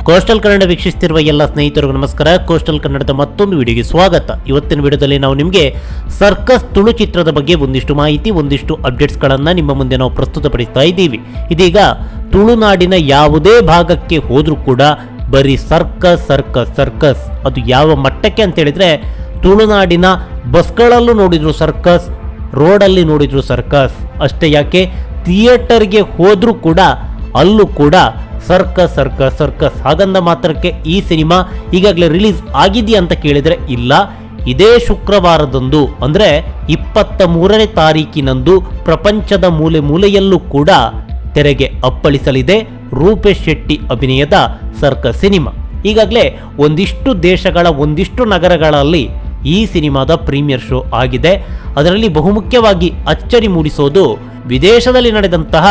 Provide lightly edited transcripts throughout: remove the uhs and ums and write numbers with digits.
Coastal Kannada ವೀಕ್ಷಿಸುತ್ತಿರುವ ಎಲ್ಲ ಸ್ನೇಹಿತರಿಗೂ ನಮಸ್ಕಾರ. ಕೋಸ್ಟಲ್ ಕನ್ನಡದ ಮತ್ತೊಂದು ವಿಡಿಯೋಗೆ ಸ್ವಾಗತ. ಇವತ್ತಿನ ವಿಡಿಯೋದಲ್ಲಿ ನಾವು ನಿಮಗೆ ಸರ್ಕಸ್ ತುಳು ಚಿತ್ರದ ಬಗ್ಗೆ ಒಂದಿಷ್ಟು ಮಾಹಿತಿ, ಒಂದಿಷ್ಟು ಅಪ್ಡೇಟ್ಸ್ಗಳನ್ನು ನಿಮ್ಮ ಮುಂದೆ ನಾವು ಪ್ರಸ್ತುತಪಡಿಸ್ತಾ ಇದ್ದೀವಿ. ಇದೀಗ ತುಳುನಾಡಿನ ಯಾವುದೇ ಭಾಗಕ್ಕೆ ಹೋದರೂ ಕೂಡ ಬರೀ ಸರ್ಕಸ್ ಸರ್ಕಸ್ ಸರ್ಕಸ್. ಅದು ಯಾವ ಮಟ್ಟಕ್ಕೆ ಅಂತ ಹೇಳಿದ್ರೆ, ತುಳುನಾಡಿನ ಬಸ್ಗಳಲ್ಲೂ ನೋಡಿದ್ರು ಸರ್ಕಸ್, ರೋಡಲ್ಲಿ ನೋಡಿದ್ರು ಸರ್ಕಸ್. ಅಷ್ಟೇ ಯಾಕೆ, ಥಿಯೇಟರ್ಗೆ ಹೋದರೂ ಕೂಡ ಅಲ್ಲೂ ಕೂಡ ಸರ್ಕಸ್ ಸರ್ಕಸ್ ಸರ್ಕಸ್. ಹಾಗಂದ ಮಾತ್ರಕ್ಕೆ ಈ ಸಿನಿಮಾ ಈಗಾಗಲೇ ರಿಲೀಸ್ ಆಗಿದೆಯಾ ಅಂತ ಕೇಳಿದರೆ ಇಲ್ಲ. ಇದೇ ಶುಕ್ರವಾರದಂದು ಅಂದರೆ 23ನೇ ತಾರೀಕಿನಂದು ಪ್ರಪಂಚದ ಮೂಲೆ ಮೂಲೆಯಲ್ಲೂ ಕೂಡ ತೆರೆಗೆ ಅಪ್ಪಳಿಸಲಿದೆ ರೂಪೇಶ್ ಶೆಟ್ಟಿ ಅಭಿನಯದ ಸರ್ಕಸ್ ಸಿನಿಮಾ. ಈಗಾಗಲೇ ಒಂದಿಷ್ಟು ದೇಶಗಳ ಒಂದಿಷ್ಟು ನಗರಗಳಲ್ಲಿ ಈ ಸಿನಿಮಾದ ಪ್ರೀಮಿಯರ್ ಶೋ ಆಗಿದೆ. ಅದರಲ್ಲಿ ಬಹುಮುಖ್ಯವಾಗಿ ಅಚ್ಚರಿ ಮೂಡಿಸೋದು ವಿದೇಶದಲ್ಲಿ ನಡೆದಂತಹ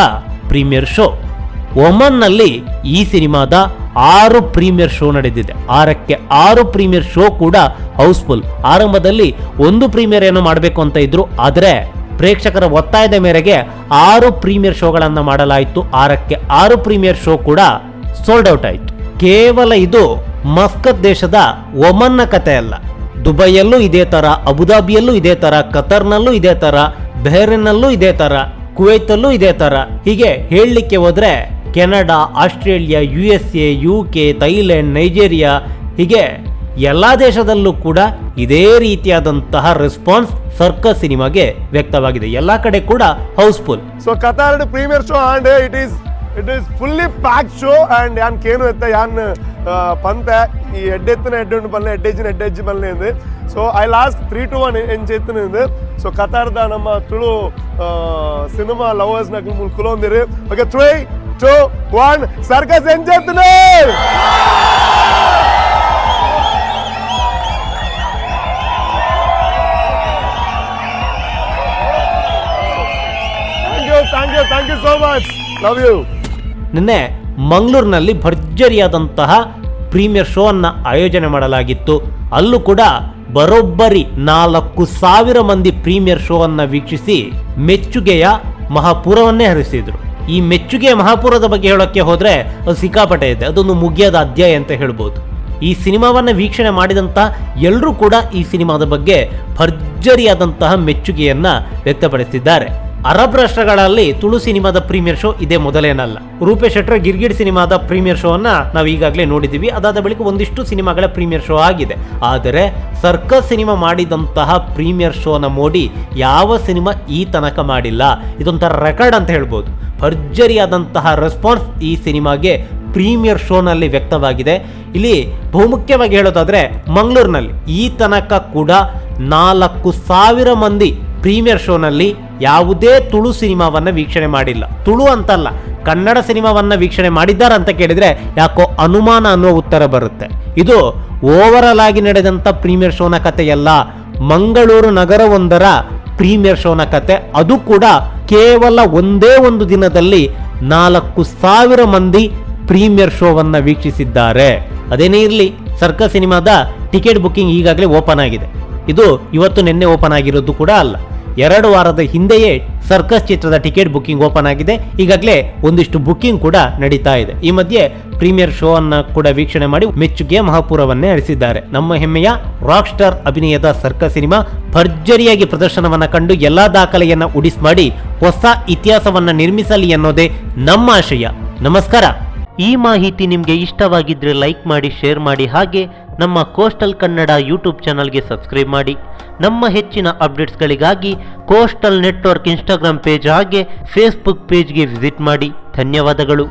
ಪ್ರೀಮಿಯರ್ ಶೋ. ಒಮನ್ನಲ್ಲಿ ಈ ಸಿನಿಮಾದ 6 ಪ್ರೀಮಿಯರ್ ಶೋ ನಡೆದಿದೆ. 6ಕ್ಕೆ 6 ಪ್ರೀಮಿಯರ್ ಶೋ ಕೂಡ ಹೌಸ್ಫುಲ್. ಆರಂಭದಲ್ಲಿ 1 ಪ್ರೀಮಿಯರ್ ಏನೋ ಮಾಡಬೇಕು ಅಂತ ಇದ್ರು, ಆದರೆ ಪ್ರೇಕ್ಷಕರ ಒತ್ತಾಯದ ಮೇರೆಗೆ 6 ಪ್ರೀಮಿಯರ್ ಶೋಗಳನ್ನು ಮಾಡಲಾಯಿತು. 6ಕ್ಕೆ 6 ಪ್ರೀಮಿಯರ್ ಶೋ ಕೂಡ ಸೋಲ್ಡ್ ಔಟ್ ಆಯಿತು. ಕೇವಲ ಇದು ಮಸ್ಕತ್ ದೇಶದ ಒಮನ್ನ ಕತೆ ಅಲ್ಲ, ದುಬೈಯಲ್ಲೂ ಇದೇ ತರ, ಅಬುದಾಬಿಯಲ್ಲೂ ಇದೇ ತರ, ಕತರ್ನಲ್ಲೂ ಇದೇ ತರ, ಬೆಹ್ರೇನ್ನಲ್ಲೂ ಇದೇ ತರ, ಕುವೈತಲ್ಲೂ ಇದೇ ತರ. ಹೀಗೆ ಹೇಳಲಿಕ್ಕೆ ಹೋದ್ರೆ Canada, Australia, USA, UK, Thailand, Nigeria, ಹೀಗೆ ಎಲ್ಲ ದೇಶದಲ್ಲೂ ಕೂಡ ಇದೇ ರೀತಿಯಾದಂತಹ ರೆಸ್ಪಾನ್ಸ್ ಸರ್ಕಸ್ ಸಿನಿಮಾಗೆ ವ್ಯಕ್ತವಾಗಿದೆ. ಎಲ್ಲ ಕಡೆ ಕೂಡ ಹೌಸ್ಫುಲ್. ಸೊ ಕತಾರ್ಡ್ premiere show and it is fully packed show and ಯಾನ್ ಕೇನು ಎತ್ತ ಯಾನ್ ಪಂತ ಈ ಎಡ್ಡೆತ್ತಿನ ಎಡ್ಡು ಬಲ್ಲೆ ಎಡ್ಡೆಜ್ಜಿ ಬಲ್ಲೆ ಅಂದು. ಸೊ ಐ ಲಾಸ್ಟ್ 3-1 ಎಂಚೆತ್ತಿನಿಂದು. ಸೊ ಕತಾರ್ದ ನಮ್ಮ ತುಳು ಸಿನಿಮಾ ಲವರ್ಸ್ ನಕ್ ಕುಲೊಂದಿರಿ. ಓಕೆ 3-2-1 ಸರ್ಕಸ್ ಎಂಚೆತ್ತಿನ. Thank you so much. Love you. ನಿನ್ನೆ ಮಂಗಳೂರಿನಲ್ಲಿ ಭರ್ಜರಿಯಾದಂತಹ ಪ್ರೀಮಿಯರ್ ಶೋ ಅನ್ನ ಆಯೋಜನೆ ಮಾಡಲಾಗಿತ್ತು. ಅಲ್ಲೂ ಕೂಡ ಬರೋಬ್ಬರಿ 4,000 ಮಂದಿ ಪ್ರೀಮಿಯರ್ ಶೋ ಅನ್ನ ವೀಕ್ಷಿಸಿ ಮೆಚ್ಚುಗೆಯ ಮಹಾಪೂರವನ್ನೇ ಹರಿಸಿದ್ರು. ಈ ಮೆಚ್ಚುಗೆಯ ಮಹಾಪೂರದ ಬಗ್ಗೆ ಹೇಳೋಕ್ಕೆ ಹೋದ್ರೆ ಅದು ಸಿಕ್ಕಾಪಟ್ಟೆ ಇದೆ. ಅದೊಂದು ಮುಗಿಯದ ಅಧ್ಯಾಯ ಅಂತ ಹೇಳ್ಬೋದು. ಈ ಸಿನಿಮಾವನ್ನ ವೀಕ್ಷಣೆ ಮಾಡಿದಂತಹ ಎಲ್ಲರೂ ಕೂಡ ಈ ಸಿನಿಮಾದ ಬಗ್ಗೆ ಭರ್ಜರಿಯಾದಂತಹ ಮೆಚ್ಚುಗೆಯನ್ನ ವ್ಯಕ್ತಪಡಿಸಿದ್ದಾರೆ. ಅರಬ್ ರಾಷ್ಟ್ರಗಳಲ್ಲಿ ತುಳು ಸಿನಿಮಾದ ಪ್ರೀಮಿಯರ್ ಶೋ ಇದೇ ಮೊದಲೇನಲ್ಲ. ರೂಪೇಶ್ ಶೆಟ್ಟರ ಗಿರ್ಗಿಡ್ ಸಿನಿಮಾದ ಪ್ರೀಮಿಯರ್ ಶೋ ಅನ್ನ ನಾವು ಈಗಾಗಲೇ ನೋಡಿದ್ದೀವಿ. ಅದಾದ ಬಳಿಕ ಒಂದಿಷ್ಟು ಸಿನಿಮಾಗಳ ಪ್ರೀಮಿಯರ್ ಶೋ ಆಗಿದೆ. ಆದರೆ ಸರ್ಕಸ್ ಸಿನಿಮಾ ಮಾಡಿದಂತಹ ಪ್ರೀಮಿಯರ್ ಶೋನ ಮೋಡಿ ಯಾವ ಸಿನಿಮಾ ಈ ತನಕ ಮಾಡಿಲ್ಲ. ಇದೊಂಥರ ರೆಕಾರ್ಡ್ ಅಂತ ಹೇಳ್ಬೋದು. ಭರ್ಜರಿಯಾದಂತಹ ರೆಸ್ಪಾನ್ಸ್ ಈ ಸಿನಿಮಾಗೆ ಪ್ರೀಮಿಯರ್ ಶೋನಲ್ಲಿ ವ್ಯಕ್ತವಾಗಿದೆ. ಇಲ್ಲಿ ಬಹುಮುಖ್ಯವಾಗಿ ಹೇಳೋದಾದ್ರೆ, ಮಂಗಳೂರಿನಲ್ಲಿ ಈ ತನಕ ಕೂಡ 4,000 ಮಂದಿ ಪ್ರೀಮಿಯರ್ ಶೋನಲ್ಲಿ ಯಾವುದೇ ತುಳು ಸಿನಿಮಾವನ್ನ ವೀಕ್ಷಣೆ ಮಾಡಿಲ್ಲ. ತುಳು ಅಂತಲ್ಲ, ಕನ್ನಡ ಸಿನಿಮಾವನ್ನ ವೀಕ್ಷಣೆ ಮಾಡಿದ್ದಾರೆ ಅಂತ ಕೇಳಿದ್ರೆ ಯಾಕೋ ಅನುಮಾನ ಅನ್ನುವ ಉತ್ತರ ಬರುತ್ತೆ. ಇದು ಓವರ್ ಆಗಿ ನಡೆದಂತ ಪ್ರೀಮಿಯರ್ ಶೋನ ಕಥೆಯಲ್ಲ, ಮಂಗಳೂರು ನಗರವೊಂದರ ಪ್ರೀಮಿಯರ್ ಶೋನ ಕತೆ. ಅದು ಕೂಡ ಕೇವಲ ಒಂದೇ ಒಂದು ದಿನದಲ್ಲಿ 4,000 ಮಂದಿ ಪ್ರೀಮಿಯರ್ ಶೋವನ್ನ ವೀಕ್ಷಿಸಿದ್ದಾರೆ. ಅದೇನೇ ಇರಲಿ, ಸರ್ಕಸ್ ಸಿನಿಮಾದ ಟಿಕೆಟ್ ಬುಕ್ಕಿಂಗ್ ಈಗಾಗಲೇ ಓಪನ್ ಆಗಿದೆ. ಇದು ಇವತ್ತು ನಿನ್ನೆ ಓಪನ್ ಆಗಿರೋದು ಕೂಡ ಅಲ್ಲ, 2 ವಾರದ ಹಿಂದೆಯೇ ಸರ್ಕಸ್ ಚಿತ್ರದ ಟಿಕೆಟ್ ಬುಕ್ಕಿಂಗ್ ಓಪನ್ ಆಗಿದೆ. ಈಗಾಗಲೇ ಒಂದಿಷ್ಟು ಬುಕ್ಕಿಂಗ್ ಕೂಡ ನಡೀತಾ ಇದೆ. ಈ ಮಧ್ಯೆ ಪ್ರೀಮಿಯರ್ ಶೋ ಅನ್ನ ಕೂಡ ವೀಕ್ಷಣೆ ಮಾಡಿ ಮೆಚ್ಚುಗೆಯ ಮಹಾಪೂರವನ್ನೇ ಹರಿಸಿದ್ದಾರೆ. ನಮ್ಮ ಹೆಮ್ಮೆಯ ರಾಕ್ ಸ್ಟಾರ್ ಅಭಿನಯದ ಸರ್ಕಸ್ ಸಿನಿಮಾ ಭರ್ಜರಿಯಾಗಿ ಪ್ರದರ್ಶನವನ್ನ ಕಂಡು ಎಲ್ಲಾ ದಾಖಲೆಯನ್ನ ಉಡಿಸ್ ಮಾಡಿ ಹೊಸ ಇತಿಹಾಸವನ್ನ ನಿರ್ಮಿಸಲಿ ಅನ್ನೋದೇ ನಮ್ಮ ಆಶಯ. ನಮಸ್ಕಾರ. ಈ ಮಾಹಿತಿ ನಿಮಗೆ ಇಷ್ಟವಾಗಿದ್ರೆ ಲೈಕ್ ಮಾಡಿ, ಶೇರ್ ಮಾಡಿ, ಹಾಗೆ ನಮ್ಮ ಕೋಸ್ಟಲ್ ಕನ್ನಡ ಯೂಟ್ಯೂಬ್ ಚಾನಲ್ಗೆ ಸಬ್ಸ್ಕ್ರೈಬ್ ಮಾಡಿ. ನಮ್ಮ ಹೆಚ್ಚಿನ ಅಪ್ಡೇಟ್ಸ್ಗಳಿಗಾಗಿ ಕೋಸ್ಟಲ್ ನೆಟ್ವರ್ಕ್ ಇನ್ಸ್ಟಾಗ್ರಾಮ್ ಪೇಜ್ ಹಾಗೆ ಫೇಸ್ಬುಕ್ ಪೇಜ್ಗೆ ವಿಸಿಟ್ ಮಾಡಿ. ಧನ್ಯವಾದಗಳು.